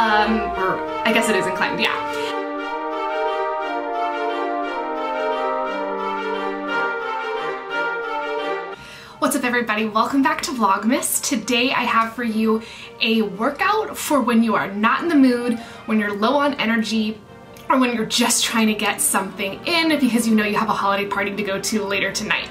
or I guess it is inclined, yeah. What's up everybody, welcome back to Vlogmas. Today I have for you a workout for when you are not in the mood, when you're low on energy, or when you're just trying to get something in because you know you have a holiday party to go to later tonight.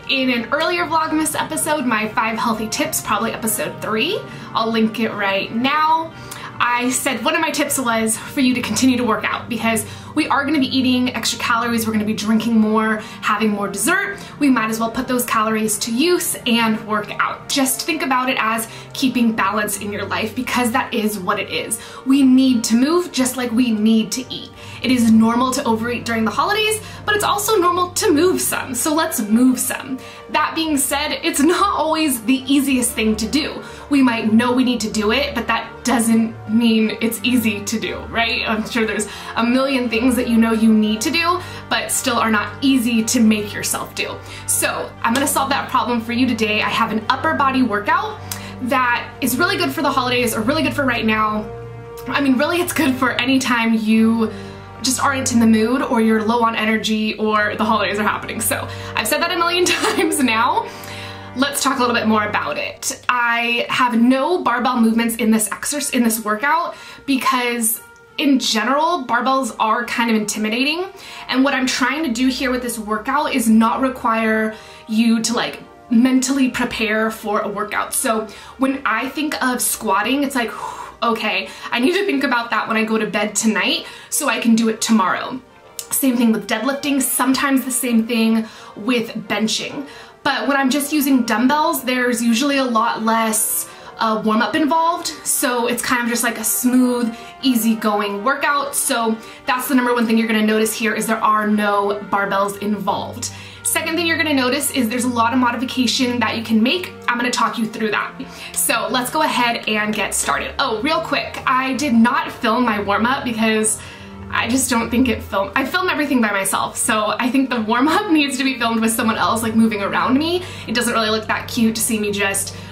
In an earlier Vlogmas episode, my 5 healthy tips, probably episode 3, I'll link it right now, I said one of my tips was for you to continue to work out because we are going to be eating extra calories, we're going to be drinking more, having more dessert. We might as well put those calories to use and work out. Just think about it as keeping balance in your life because that is what it is. We need to move just like we need to eat. It is normal to overeat during the holidays, but it's also normal to move some, so let's move some. That being said, it's not always the easiest thing to do. We might know we need to do it, but that doesn't mean it's easy to do, right? I'm sure there's a million things that you know you need to do, but still are not easy to make yourself do. So I'm gonna solve that problem for you today. I have an upper body workout that is really good for the holidays or really good for right now. I mean, really it's good for any time you just aren't in the mood or you're low on energy or the holidays are happening. So I've said that a million times now. Let's talk a little bit more about it. I have no barbell movements in this workout because in general, barbells are kind of intimidating. And what I'm trying to do here with this workout is not require you to like mentally prepare for a workout. So when I think of squatting, it's like, okay, I need to think about that when I go to bed tonight so I can do it tomorrow. Same thing with deadlifting, sometimes the same thing with benching. But when I'm just using dumbbells, there's usually a lot less warm-up involved, so it's kind of just like a smooth, easy-going workout. So that's the number one thing you're gonna notice here is there are no barbells involved. Second thing you're gonna notice is there's a lot of modification that you can make. I'm gonna talk you through that. So let's go ahead and get started. Oh, real quick, I did not film my warm-up because I just don't think I film everything by myself, so I think the warm-up needs to be filmed with someone else like moving around me. It doesn't really look that cute to see me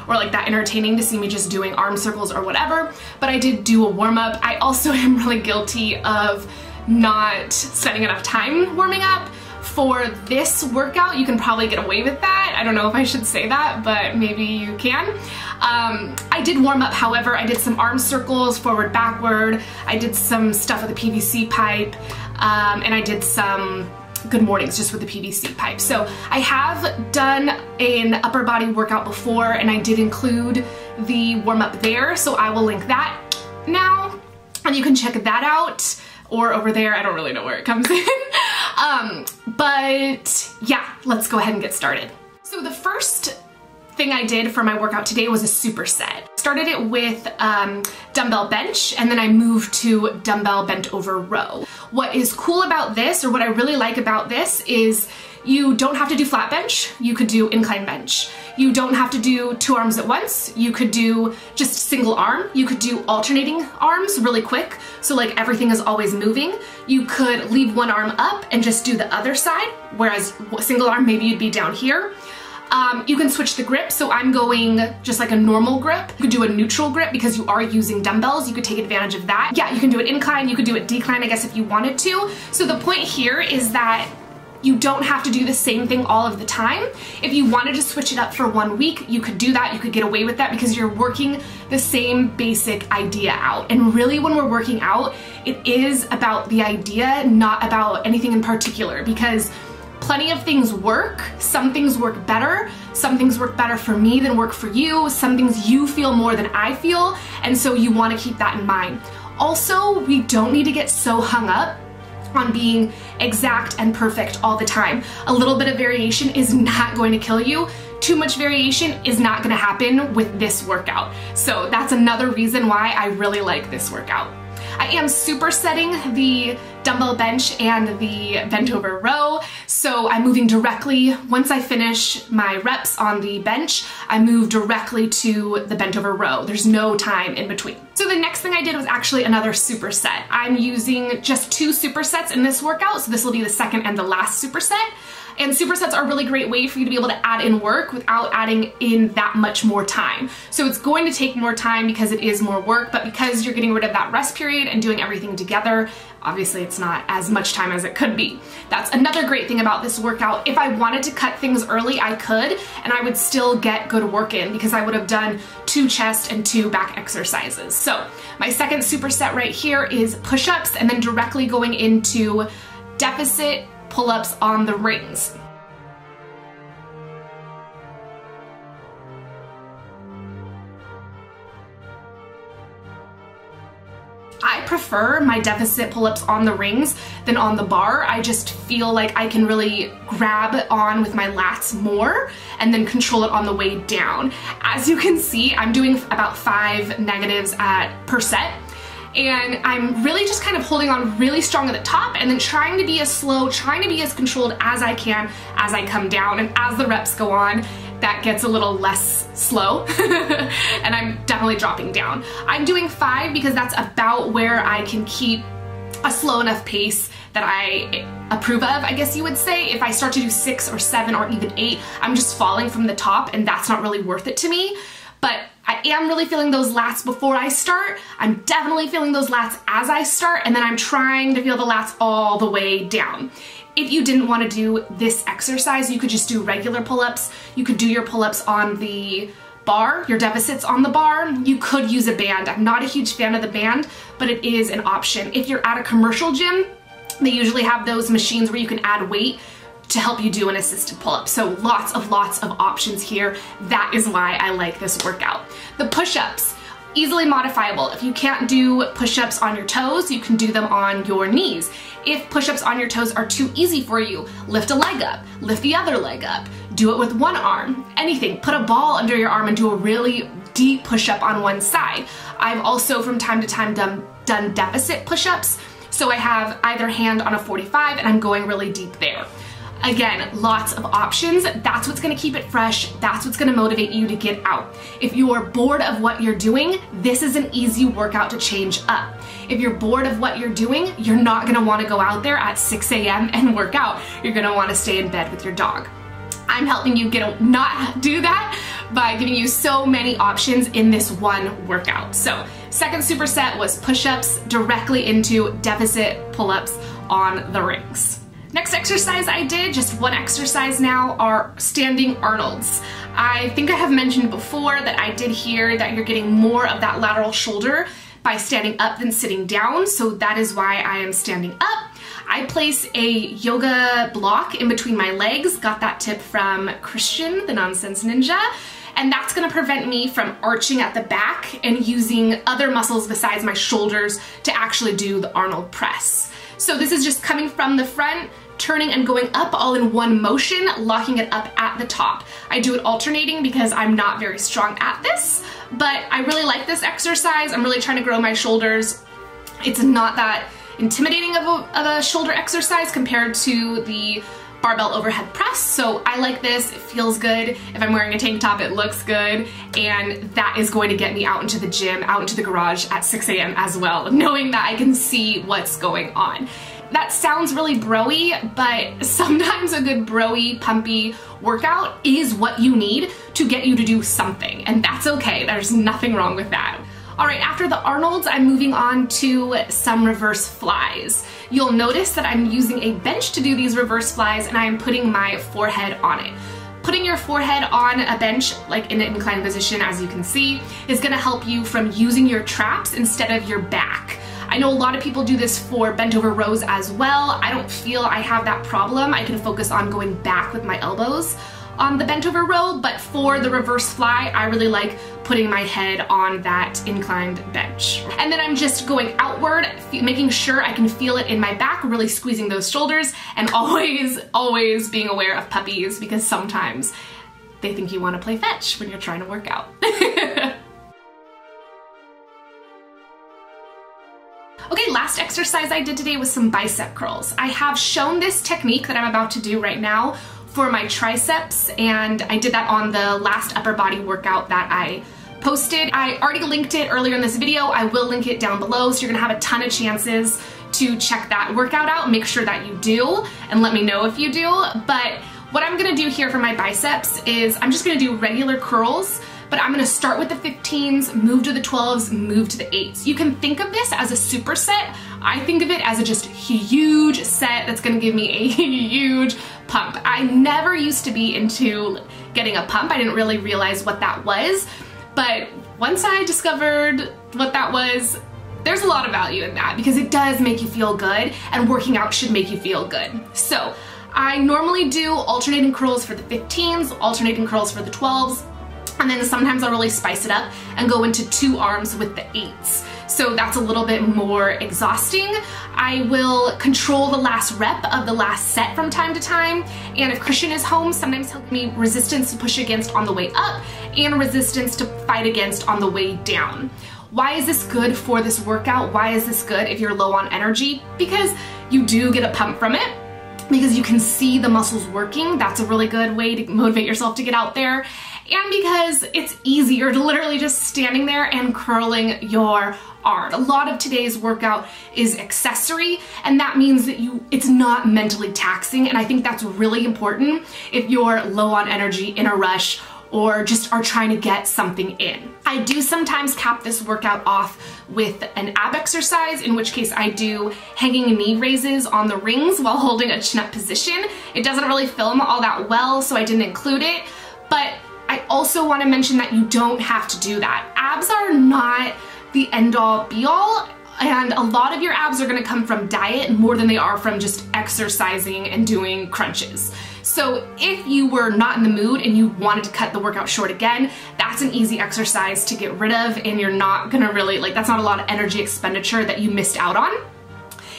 or like that entertaining to see me just doing arm circles or whatever, but I did do a warm-up. I also am really guilty of not spending enough time warming up. For this workout, you can probably get away with that. I don't know if I should say that, but maybe you can. I did warm up, however, I did some arm circles, forward, backward. I did some stuff with a PVC pipe, and I did some good mornings just with the PVC pipe. So I have done an upper body workout before, and I did include the warm up there, so I will link that now, and you can check that out, or over there, I don't really know where it comes in. But yeah, let's go ahead and get started. So the first thing I did for my workout today was a superset. Started it with dumbbell bench, and then I moved to dumbbell bent over row. What is cool about this, or what I really like about this, is you don't have to do flat bench, you could do incline bench. You don't have to do 2 arms at once, you could do just single arm. You could do alternating arms really quick, so like everything is always moving. You could leave one arm up and just do the other side, whereas single arm, maybe you'd be down here. You can switch the grip, so I'm going just like a normal grip. You could do a neutral grip because you are using dumbbells. You could take advantage of that. Yeah, you can do it incline, you could do it decline, I guess, if you wanted to. So the point here is that you don't have to do the same thing all of the time. If you wanted to switch it up for 1 week, you could do that. You could get away with that because you're working the same basic idea out. And really when we're working out, it is about the idea, not about anything in particular, because plenty of things work. Some things work better. Some things work better for me than work for you. Some things you feel more than I feel. And so you want to keep that in mind. Also, we don't need to get so hung up on being exact and perfect all the time. A little bit of variation is not going to kill you. Too much variation is not going to happen with this workout. So that's another reason why I really like this workout. I am supersetting the dumbbell bench and the bent over row. So I'm moving directly, once I finish my reps on the bench, I move directly to the bent over row. There's no time in between. So the next thing I did was actually another superset. I'm using just 2 supersets in this workout, so this will be the second and the last superset. And supersets are a really great way for you to be able to add in work without adding in that much more time. So it's going to take more time because it is more work, but because you're getting rid of that rest period and doing everything together, obviously it's not as much time as it could be. That's another great thing about this workout. If I wanted to cut things early, I could, and I would still get good work in because I would have done 2 chest and 2 back exercises. So my second superset right here is push-ups, and then directly going into deficit pull-ups on the rings. I prefer my deficit pull-ups on the rings than on the bar. I just feel like I can really grab on with my lats more and then control it on the way down. As you can see, I'm doing about 5 negatives per set. And I'm really just kind of holding on really strong at the top and then trying to be as slow, trying to be as controlled as I can as I come down. And as the reps go on, that gets a little less slow and I'm definitely dropping down. I'm doing 5 because that's about where I can keep a slow enough pace that I approve of, I guess you would say. If I start to do 6 or 7 or even 8, I'm just falling from the top and that's not really worth it to me. But I am really feeling those lats before I start. I'm definitely feeling those lats as I start, and then I'm trying to feel the lats all the way down. If you didn't want to do this exercise, you could just do regular pull-ups. You could do your pull-ups on the bar, your deficits on the bar. You could use a band. I'm not a huge fan of the band, but it is an option. If you're at a commercial gym, they usually have those machines where you can add weight to help you do an assisted pull-up. So lots of options here. That is why I like this workout. The push-ups, easily modifiable. If you can't do push-ups on your toes, you can do them on your knees. If push-ups on your toes are too easy for you, lift a leg up, lift the other leg up, do it with one arm, anything. Put a ball under your arm and do a really deep push-up on one side. I've also from time to time done deficit push-ups. So I have either hand on a 45 and I'm going really deep there. Again, lots of options. That's what's gonna keep it fresh. That's what's gonna motivate you to get out. If you are bored of what you're doing, this is an easy workout to change up. If you're bored of what you're doing, you're not gonna wanna go out there at 6 a.m. and work out. You're gonna wanna stay in bed with your dog. I'm helping you not do that by giving you so many options in this one workout. So, second superset was push-ups directly into deficit pull-ups on the rings. Next exercise I did, just one exercise now, are standing Arnolds. I think I have mentioned before that I did hear that you're getting more of that lateral shoulder by standing up than sitting down, so that is why I am standing up. I place a yoga block in between my legs, got that tip from Christian, the Nonsense Ninja, and that's gonna prevent me from arching at the back and using other muscles besides my shoulders to actually do the Arnold press. So this is just coming from the front, turning and going up all in one motion, locking it up at the top. I do it alternating because I'm not very strong at this, but I really like this exercise. I'm really trying to grow my shoulders. It's not that intimidating of a shoulder exercise compared to the barbell overhead press, so I like this. It feels good. If I'm wearing a tank top, it looks good, and that is going to get me out into the gym, out into the garage at 6 a.m. as well, knowing that I can see what's going on. That sounds really bro-y, but sometimes a good bro-y, pumpy workout is what you need to get you to do something, and that's okay. There's nothing wrong with that. All right, after the Arnolds, I'm moving on to some reverse flies. You'll notice that I'm using a bench to do these reverse flies, and I am putting my forehead on it. Putting your forehead on a bench, like in an inclined position, as you can see, is gonna help you from using your traps instead of your back. I know a lot of people do this for bent over rows as well. I don't feel I have that problem. I can focus on going back with my elbows on the bent over row, but for the reverse fly, I really like putting my head on that inclined bench. And then I'm just going outward, making sure I can feel it in my back, really squeezing those shoulders, and always being aware of puppies, because sometimes they think you want to play fetch when you're trying to work out. Okay, last exercise I did today was some bicep curls. I have shown this technique that I'm about to do right now for my triceps, and I did that on the last upper body workout that I posted. I already linked it earlier in this video. I will link it down below, so you're gonna have a ton of chances to check that workout out. Make sure that you do, and let me know if you do. But what I'm gonna do here for my biceps is I'm just gonna do regular curls, but I'm gonna start with the 15s, move to the 12s, move to the 8s. You can think of this as a superset. I think of it as a just huge set that's gonna give me a huge pump. I never used to be into getting a pump. I didn't really realize what that was, but once I discovered what that was, there's a lot of value in that because it does make you feel good, and working out should make you feel good. So I normally do alternating curls for the 15s, alternating curls for the 12s, and then sometimes I'll really spice it up and go into 2 arms with the 8s. So that's a little bit more exhausting. I will control the last rep of the last set from time to time. And if Christian is home, sometimes he'll give me resistance to push against on the way up and resistance to fight against on the way down. Why is this good for this workout? Why is this good if you're low on energy? Because you do get a pump from it, because you can see the muscles working. That's a really good way to motivate yourself to get out there. And because it's easier to literally just standing there and curling your arm. A lot of today's workout is accessory, and that means that it's not mentally taxing, and I think that's really important if you're low on energy, in a rush, or just are trying to get something in. I do sometimes cap this workout off with an ab exercise, in which case I do hanging knee raises on the rings while holding a chin up position. It doesn't really film all that well, so I didn't include it, but I also want to mention that you don't have to do that. Abs are not the end all be all, and a lot of your abs are going to come from diet more than they are from just exercising and doing crunches. So if you were not in the mood and you wanted to cut the workout short again, that's an easy exercise to get rid of, and you're not gonna really, that's not a lot of energy expenditure that you missed out on.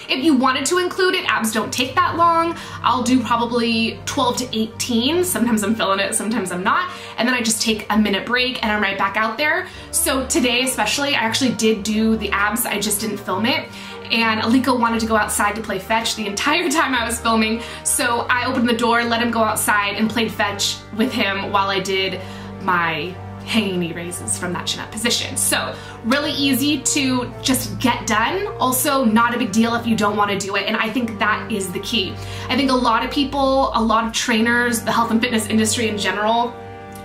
If you wanted to include it, abs don't take that long. I'll do probably 12 to 18. Sometimes I'm feeling it, sometimes I'm not. And then I just take a minute break and I'm right back out there. So today especially, I actually did do the abs, I just didn't film it. And Aliko wanted to go outside to play fetch the entire time I was filming. So I opened the door, let him go outside, and played fetch with him while I did my hanging knee raises from that chin up position. So really easy to just get done. Also not a big deal if you don't want to do it, and I think that is the key. I think a lot of people, a lot of trainers, the health and fitness industry in general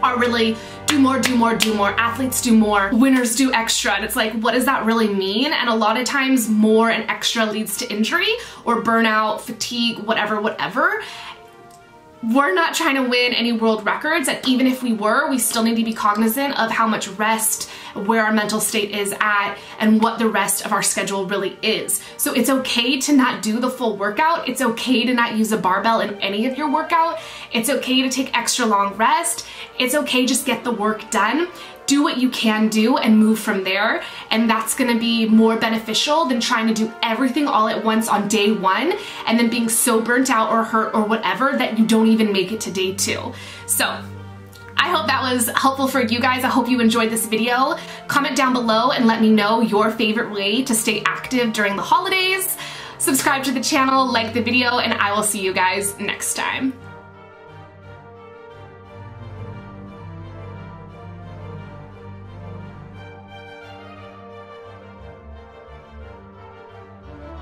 are really do more, do more, do more. Athletes do more, winners do extra, and it's like, what does that really mean? And a lot of times more and extra leads to injury or burnout, fatigue, whatever. We're not trying to win any world records, and even if we were, we still need to be cognizant of how much rest, where our mental state is at, and what the rest of our schedule really is. So it's okay to not do the full workout. It's okay to not use a barbell in any of your workout. It's okay to take extra long rest. It's okay, just get the work done. Do what you can do and move from there, and that's gonna be more beneficial than trying to do everything all at once on day 1 and then being so burnt out or hurt or whatever that you don't even make it to day 2. So I hope that was helpful for you guys. I hope you enjoyed this video. Comment down below and let me know your favorite way to stay active during the holidays. Subscribe to the channel, like the video, and I will see you guys next time.